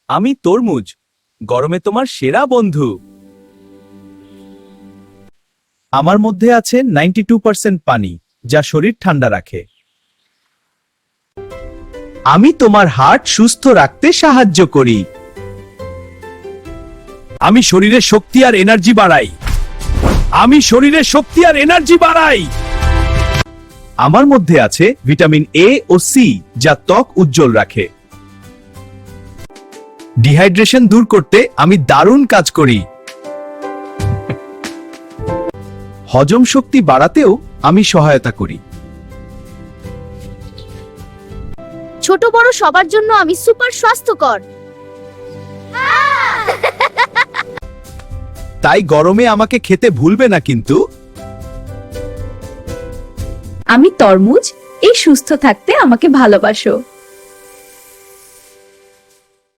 আমি তরমুজ, গরমে তোমার সেরা বন্ধু। আমার মধ্যে আছে 92% পানি, যা শরীর ঠান্ডা রাখে। আমি তোমার হার্ট সুস্থ রাখতে সাহায্য করি। আমি শরীরে শক্তি আর এনার্জি বাড়াই। আমি শরীরে শক্তি আর এনার্জি বাড়াই। আমার মধ্যে আছে ভিটামিন এ ও সি, যা ত্বক উজ্জ্বল রাখে। ডিহাইড্রেশন দূর করতে আমি দারুণ কাজ করি। হজম শক্তি বাড়াতেও আমি সহায়তা করি। ছোট বড় সবার জন্য আমি সুপার স্বাস্থ্যকর। তাই গরমে আমাকে খেতে ভুলবে না কিন্তু। আমি তরমুজ, এই সুস্থ থাকতে আমাকে ভালোবাসো।